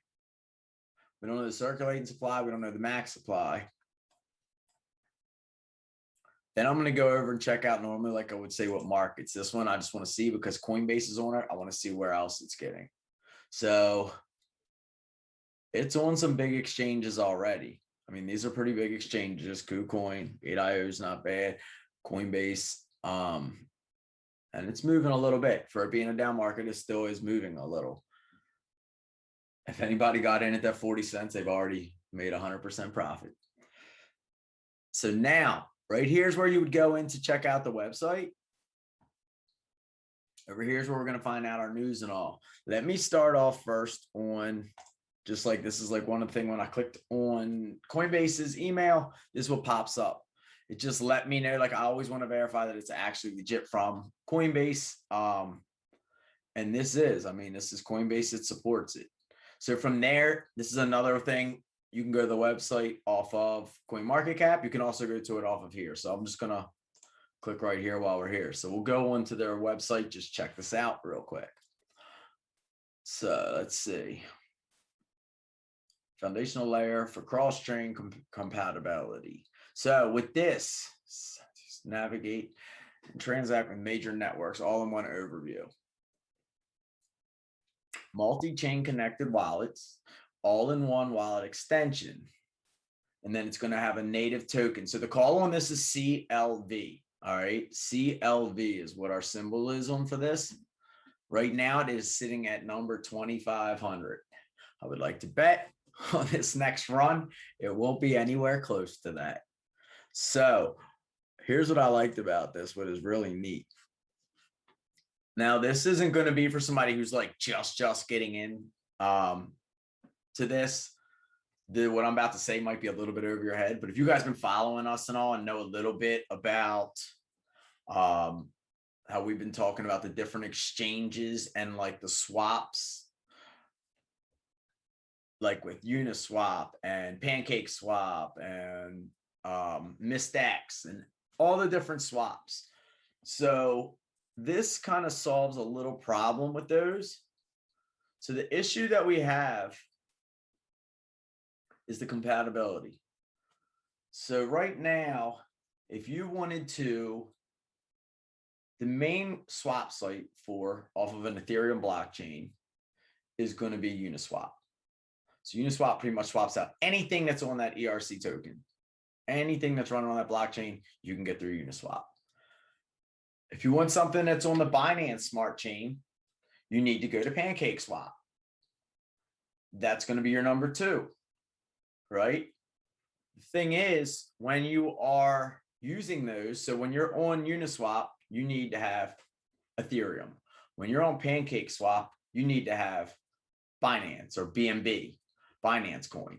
We don't know the circulating supply. We don't know the max supply. Then I'm going to go over and check out normally, like I would say, what markets. This one I just want to see because Coinbase is on it. I want to see where else it's getting. So it's on some big exchanges already. I mean, these are pretty big exchanges. KuCoin, 8IO is not bad. Coinbase, and it's moving a little bit. For it being a down market, it still is moving a little. If anybody got in at that 40 cents, they've already made 100% profit. So now, right here's where you would go in to check out the website. Over here's where we're going to find out our news and all. Let me start off first on, just like this is like one of the things when I clicked on Coinbase's email, this is what pops up. It just let me know, like I always want to verify that it's actually legit from Coinbase. And this is Coinbase, it supports it. So from there, this is another thing. You can go to the website off of CoinMarketCap. You can also go to it off of here. So I'm just going to click right here while we're here. So we'll go onto their website. Just check this out real quick. So let's see. Foundational layer for cross-chain compatibility. So with this, just navigate and transact with major networks all in one overview. Multi-chain connected wallets, all-in-one wallet extension. And then it's going to have a native token. So the call on this is CLV. All right. CLV is what our symbol is on for this. Right now it is sitting at number 2,500. I would like to bet on this next run, it won't be anywhere close to that. So here's what I liked about this, what is really neat. Now, this isn't going to be for somebody who's like just getting in to this. What I'm about to say might be a little bit over your head, but if you guys been following us and all and know a little bit about how we've been talking about the different exchanges and like the swaps, like with Uniswap and PancakeSwap and MistX and all the different swaps. So this kind of solves a little problem with those. So the issue that we have is the compatibility. So right now, if you wanted to, the main swap site for off of an Ethereum blockchain is going to be Uniswap. So Uniswap pretty much swaps out anything that's on that ERC token. Anything that's running on that blockchain, you can get through Uniswap. If you want something that's on the Binance Smart Chain, you need to go to PancakeSwap. That's going to be your number 2, right? The thing is, when you are using those, so when you're on Uniswap, you need to have Ethereum. When you're on PancakeSwap, you need to have Binance or BNB, Binance Coin.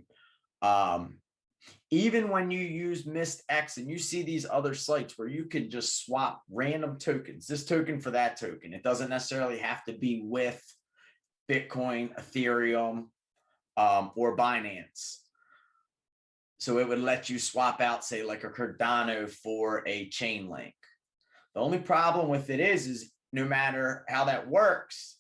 Even when you use MistX and you see these other sites where you can just swap random tokens, this token for that token, it doesn't necessarily have to be with Bitcoin, Ethereum, or Binance. So it would let you swap out, say, like a Cardano for a Chainlink. The only problem with it is no matter how that works,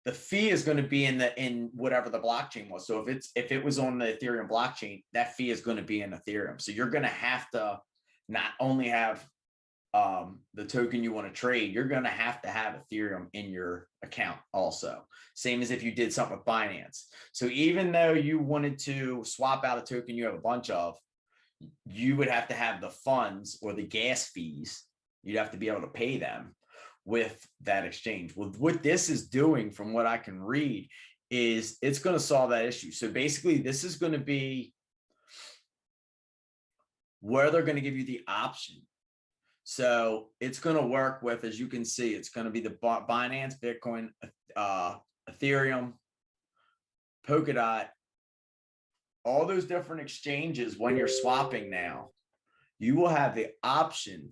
the fee is going to be in whatever the blockchain was. So if it was on the Ethereum blockchain, that fee is going to be in Ethereum. So you're going to have to not only have the token you want to trade, you're going to have Ethereum in your account also. Same as if you did something with Binance. So even though you wanted to swap out a token you have a bunch of, you would have to have the funds or the gas fees. You'd have to be able to pay them with that exchange. Well, what this is doing, from what I can read, is it's going to solve that issue. So basically, this is going to be where they're going to give you the option. So it's going to work with, as you can see, it's going to be the Binance, Bitcoin, Ethereum, Polkadot, all those different exchanges. When you're swapping now, you will have the option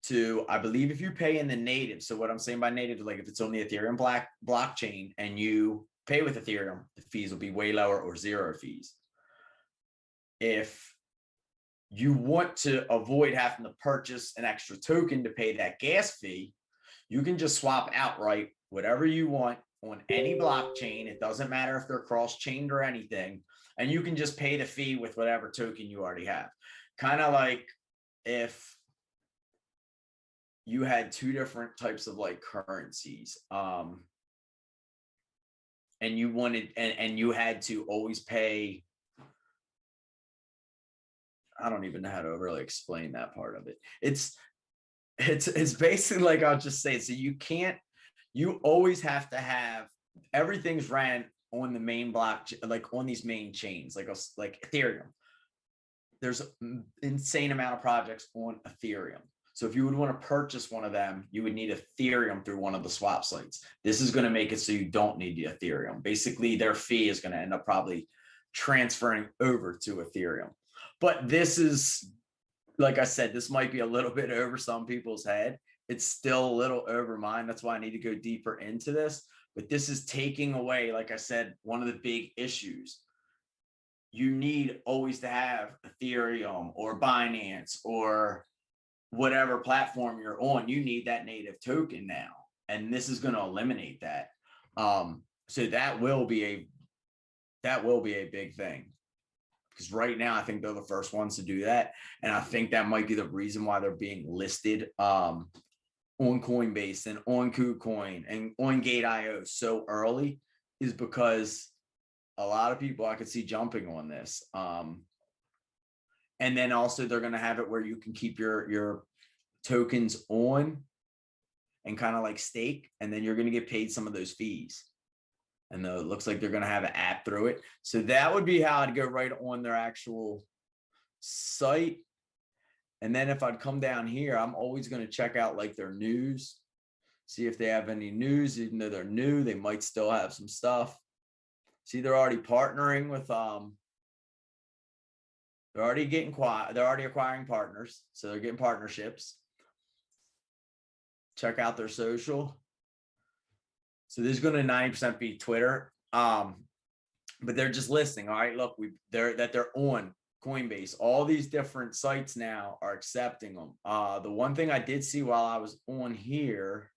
to, I believe, if you pay in the native. So what I'm saying by native, like if it's on the Ethereum blockchain and you pay with Ethereum, the fees will be way lower or zero fees. If you want to avoid having to purchase an extra token to pay that gas fee, you can just swap outright whatever you want on any blockchain. It doesn't matter if they're cross-chained or anything. And you can just pay the fee with whatever token you already have. Kind of like if you had 2 different types of like currencies, and you wanted, and you had to always pay, I don't even know how to really explain that part of it. It's basically like, I'll just say it. So you always have to have, everything's ran on the main block, like on these main chains, like Ethereum. There's an insane amount of projects on Ethereum. So if you would want to purchase one of them, you would need Ethereum through one of the swap sites. This is going to make it so you don't need the Ethereum. Basically, their fee is going to end up probably transferring over to Ethereum. But this is, like I said, this might be a little bit over some people's head. It's still a little over mine. That's why I need to go deeper into this. But this is taking away, like I said, one of the big issues. You need always to have Ethereum or Binance or whatever platform you're on. You need that native token now. And this is going to eliminate that. So that will be a big thing. Because right now, I think they're the first ones to do that. And I think that might be the reason why they're being listed on Coinbase and on KuCoin and on Gate.io so early, is because a lot of people I could see jumping on this. And then also they're going to have it where you can keep your tokens on and kind of like stake, and then you're going to get paid some of those fees. And it looks like they're going to have an app through it. So that would be how I'd go right on their actual site. And then if I'd come down here, I'm always going to check out like their news, see if they have any news. Even though they're new, they might still have some stuff. See, they're already partnering with, they're already getting quiet. They're already acquiring partners. So they're getting partnerships. Check out their social. So this is going to 90% be Twitter. But they're just listing. All right, look, they're on Coinbase. All these different sites now are accepting them. The one thing I did see while I was on here,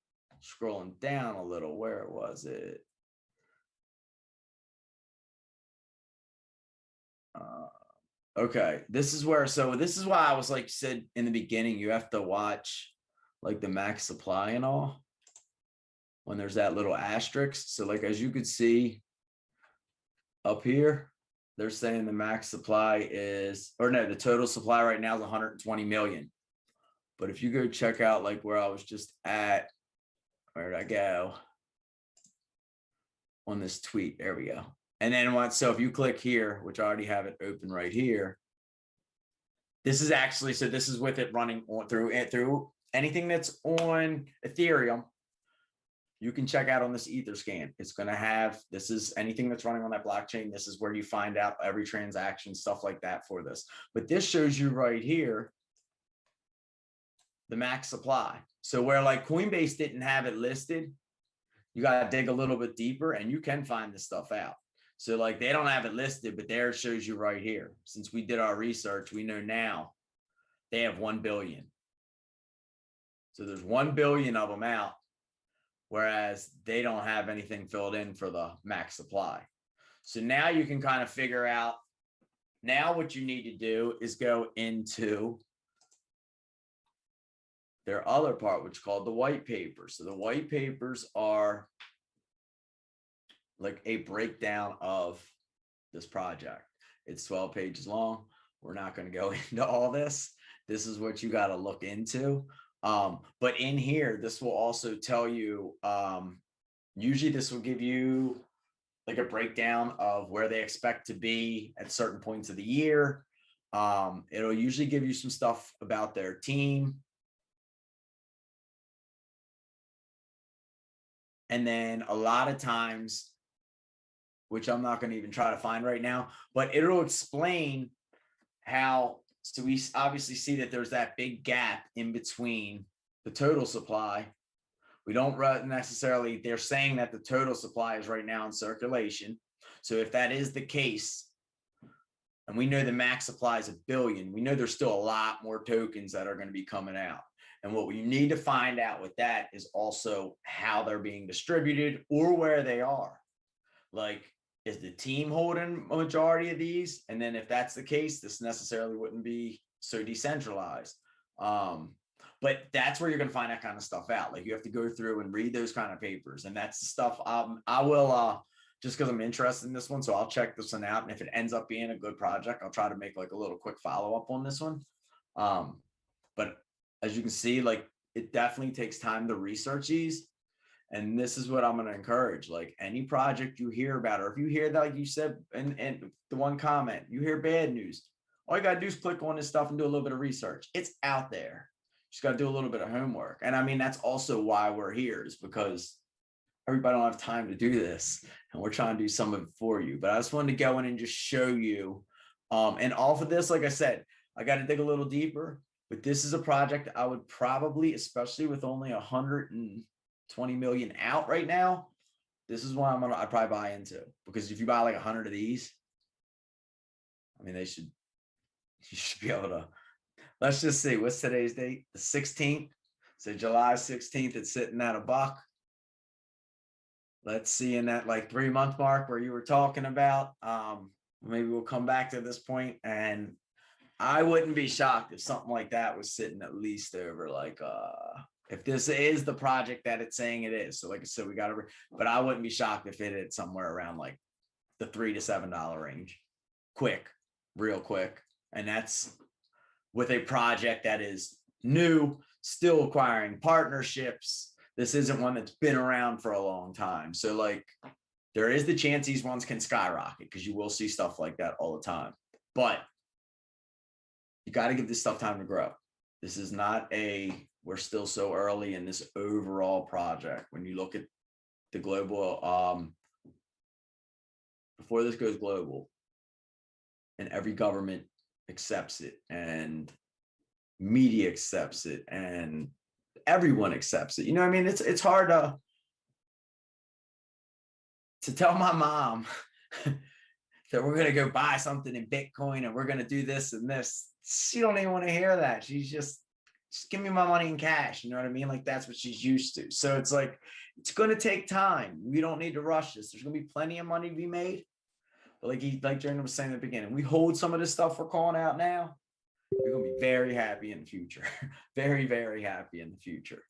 scrolling down a little, where was it? Okay, this is where, so this is why I was like said in the beginning, you have to watch like the max supply and all when there's that little asterisk. So like as you could see up here, they're saying the max supply is, or no, the total supply right now is 120 million. But if you go check out like where I was just at, where did I go? On this tweet, there we go. And then once, so if you click here, which I already have it open right here, this is actually, so this is with it running on through anything that's on Ethereum. You can check out on this Etherscan. It's going to have, this is anything that's running on that blockchain. This is where you find out every transaction, stuff like that for this. But this shows you right here the max supply. So where like Coinbase didn't have it listed, you got to dig a little bit deeper and you can find this stuff out. So like they don't have it listed, but there it shows you right here. Since we did our research, we know now they have 1 billion. So there's 1 billion of them out, whereas they don't have anything filled in for the max supply. So now you can kind of figure out, now what you need to do is go into their other part, which is called the white paper. So the white papers are like a breakdown of this project. It's 12 pages long. We're not going to go into all this. This is what you got to look into. But in here, this will also tell you, usually this will give you like a breakdown of where they expect to be at certain points of the year. It'll usually give you some stuff about their team. And then a lot of times, which I'm not going to even try to find right now, but it'll explain how, so we obviously see that there's that big gap in between the total supply. We don't necessarily, they're saying that the total supply is right now in circulation. So if that is the case, and we know the max supply is 1 billion, we know there's still a lot more tokens that are going to be coming out. And what we need to find out with that is also how they're being distributed or where they are. Like, is the team holding a majority of these? And then if that's the case, this necessarily wouldn't be so decentralized. But that's where you're going to find that kind of stuff out. Like you have to go through and read those kind of papers. And that's the stuff I will, just because I'm interested in this one. So I'll check this one out. And if it ends up being a good project, I'll try to make like a little quick follow-up on this one. But as you can see, like it definitely takes time to research these. And this is what I'm going to encourage, like any project you hear about, or if you hear that, like you said, and the one comment, you hear bad news, all you got to do is click on this stuff and do a little bit of research. It's out there. You just got to do a little bit of homework. And I mean, that's also why we're here, is because everybody don't have time to do this. And we're trying to do some of it for you. But I just wanted to go in and just show you. And off of this, like I said, I got to dig a little deeper. But this is a project I would probably, especially with only 120 million out right now, this is one I'd probably buy into, because if you buy like 100 of these, I mean, you should be able to, let's just see, what's today's date? The 16th. So July 16th, it's sitting at $1. Let's see, in that like 3-month mark where you were talking about, maybe we'll come back to this point, and I wouldn't be shocked if something like that was sitting at least over like, if this is the project that it's saying it is. So like I said, we got to, but I wouldn't be shocked if it hit somewhere around like the $3 to $7 range. Quick, real quick. And that's with a project that is new, still acquiring partnerships. This isn't one that's been around for a long time. So like there is the chance these ones can skyrocket, because you will see stuff like that all the time. But you got to give this stuff time to grow. This is not we're still so early in this overall project. When you look at the global, before this goes global, and every government accepts it, and media accepts it, and everyone accepts it. You know what I mean? It's hard to tell my mom that we're going to go buy something in Bitcoin and we're going to do this and this. She don't even want to hear that. She's just give me my money in cash. You know what I mean? Like that's what she's used to. So it's like, it's going to take time. We don't need to rush this. There's going to be plenty of money to be made. But like Jordan was saying at the beginning, we hold some of this stuff we're calling out now. You're gonna be very happy in the future. Very, very happy in the future.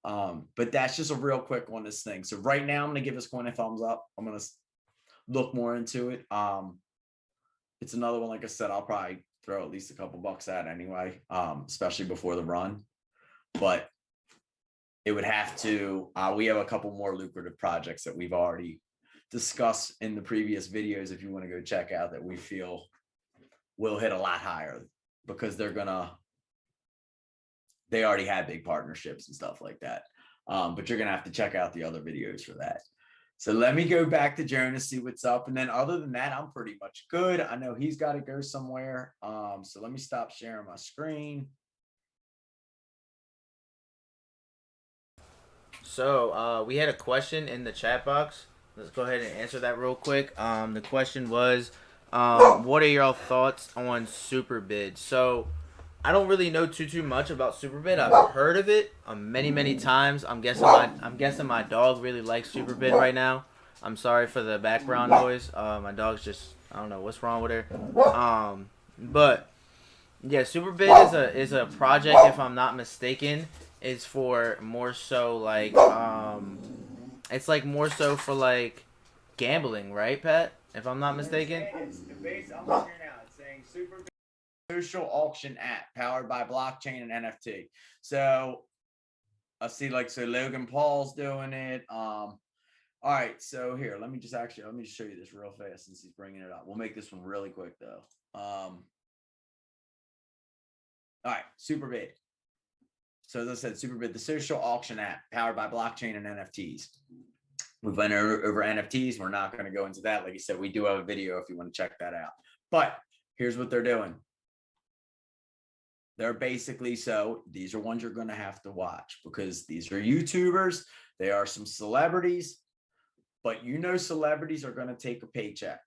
But that's just a real quick on this thing. So right now I'm gonna give this coin a thumbs up. I'm gonna look more into it. It's another one, like I said, I'll probably throw at least a couple bucks at anyway, especially before the run. But it would have to, we have a couple more lucrative projects that we've already discussed in the previous videos. If you want to go check out, that we feel will hit a lot higher because they already had big partnerships and stuff like that. But you're going to have to check out the other videos for that. So let me go back to Jonas, see what's up. And then other than that, I'm pretty much good. I know he's got to go somewhere. So let me stop sharing my screen. So we had a question in the chat box. Let's go ahead and answer that real quick. The question was, what are your thoughts on Superbid? So I don't really know too much about Superbid. I've heard of it many times. I'm guessing my dog really likes Superbid right now. I'm sorry for the background noise. My dog's just, I don't know what's wrong with her. But yeah, Superbid is a project, if I'm not mistaken. Is for more so like it's like more so for like gambling, right, Pat? If I'm not mistaken. It's I'm looking here now. It's saying Superbid social auction app powered by blockchain and NFT. So I see so Logan Paul's doing it. All right, so here, let me just show you this real fast since he's bringing it up. We'll make this one really quick though. All right, Superbid. So as I said, Superbid, the social auction app powered by blockchain and NFTs. We've went over NFTs. We're not going to go into that. Like you said, we do have a video if you want to check that out. But here's what they're doing. They're basically, so these are ones you're going to have to watch because these are YouTubers. They are some celebrities, but celebrities are going to take a paycheck.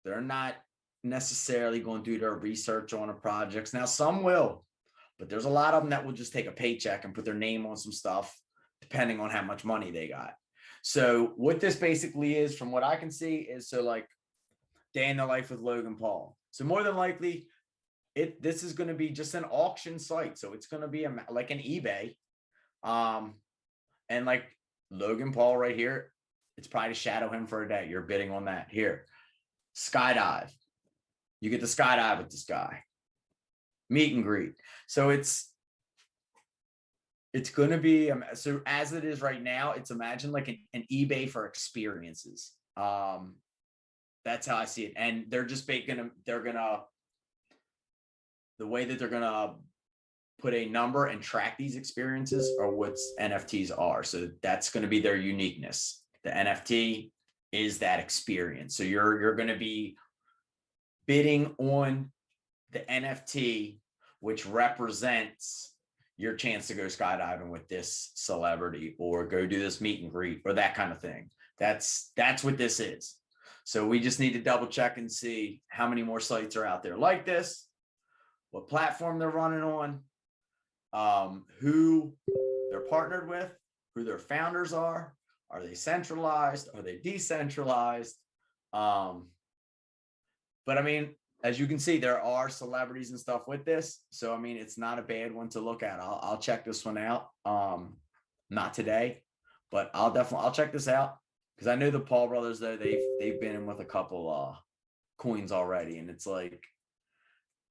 They're not necessarily going to do their research on a project. Now, some will. But there's a lot of them that will just take a paycheck and put their name on some stuff, depending on how much money they got. So what this basically is, from what I can see, is day in the life with Logan Paul. So more than likely, this is going to be just an auction site. So it's going to be like an eBay. And like Logan Paul right here, it's probably to shadow him for a day. You're bidding on that. Here, skydive. You get to skydive with this guy. Meet and greet. So it's going to be so as it is right now, it's imagine like an eBay for experiences. That's how I see it. And they're just the way that they're gonna put a number and track these experiences are what NFTs are. So that's going to be their uniqueness. The NFT is that experience. So you're going to be bidding on the NFT, which represents your chance to go skydiving with this celebrity or go do this meet and greet or that kind of thing. That's what this is. So we just need to double check and see how many more sites are out there like this, what platform they're running on, who they're partnered with, who their founders are they centralized, are they decentralized? But I mean, as you can see, there are celebrities and stuff with this. So, I mean, it's not a bad one to look at. I'll check this one out. Not today, but I'll check this out because I know the Paul brothers, though, they've been in with a couple coins already. And it's like,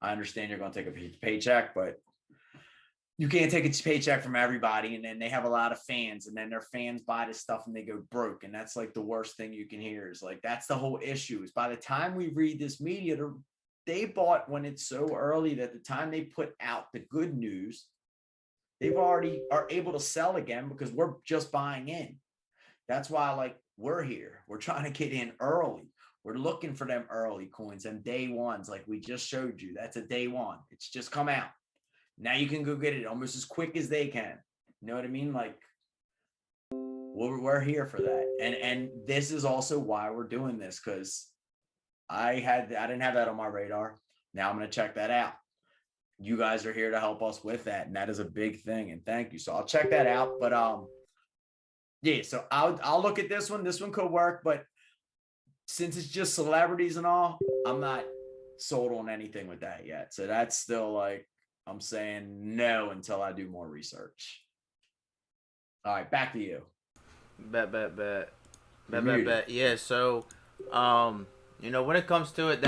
I understand you're going to take a paycheck, but you can't take a paycheck from everybody. And then they have a lot of fans and then their fans buy this stuff and they go broke. And that's like the worst thing you can hear is like, that's the whole issue is by the time we read this media, they bought when it's so early that the time they put out the good news, they've already are able to sell again because we're just buying in. That's why we're here. We're trying to get in early. We're looking for them early coins and day ones. Like we just showed you, that's a day one. It's just come out. Now you can go get it almost as quick as they can. You know what I mean? Like we're here for that. And this is also why we're doing this. Cause I didn't have that on my radar. Now I'm going to check that out. You guys are here to help us with that. And that is a big thing. And thank you. So I'll check that out. But yeah, so I'll look at this one. This one could work, but since it's just celebrities and all, I'm not sold on anything with that yet. So that's still like, I'm saying no until I do more research. All right, back to you. Bet, bet, bet. You're Bet, bet, muted. bet. Yeah, so, when it comes to it,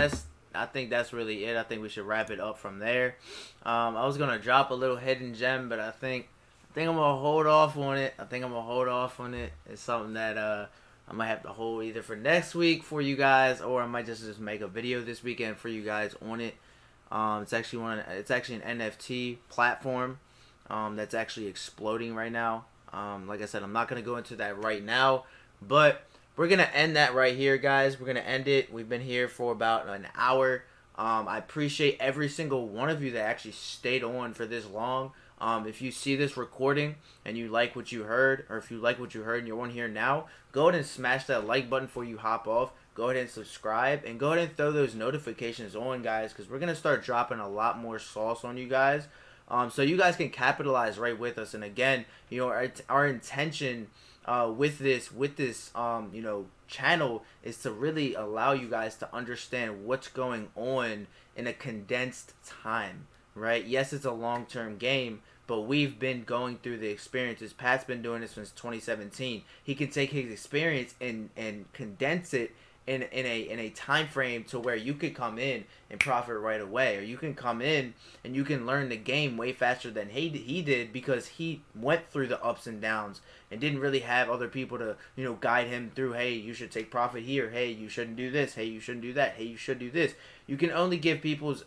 I think that's really it. I think we should wrap it up from there. I was gonna drop a little hidden gem, but I think I'm gonna hold off on it. It's something that I might have to hold either for next week for you guys, or I might just make a video this weekend for you guys on it. It's actually an NFT platform that's actually exploding right now. Like I said, I'm not gonna go into that right now, but we're gonna end that right here, guys. We're gonna end it. We've been here for about an hour. I appreciate every single one of you that actually stayed on for this long. If you see this recording and you like what you heard, or if you like what you heard and you're on here now, go ahead and smash that like button before you hop off. Go ahead and subscribe, and go ahead and throw those notifications on, guys, because we're gonna start dropping a lot more sauce on you guys. So you guys can capitalize right with us. And again, our intention with this channel is to really allow you guys to understand what's going on in a condensed time, right? Yes, it's a long-term game, but we've been going through the experiences. Pat's been doing this since 2017. He can take his experience and condense it in a time frame to where you could come in and profit right away, or you can come in and you can learn the game way faster than he did, because he went through the ups and downs and didn't really have other people to guide him through. Hey, you should take profit here. Hey, you shouldn't do this. Hey, you shouldn't do that. Hey, you should do this. You can only take people's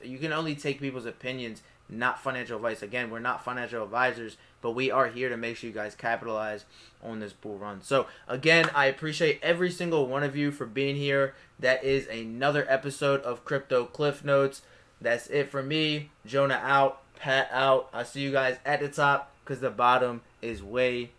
opinions, not financial advice. Again, we're not financial advisors, but we are here to make sure you guys capitalize on this bull run. So again, I appreciate every single one of you for being here. That is another episode of Crypto Cliff Notes. That's it for me. Jonah out, Pat out. I'll see you guys at the top, because the bottom is way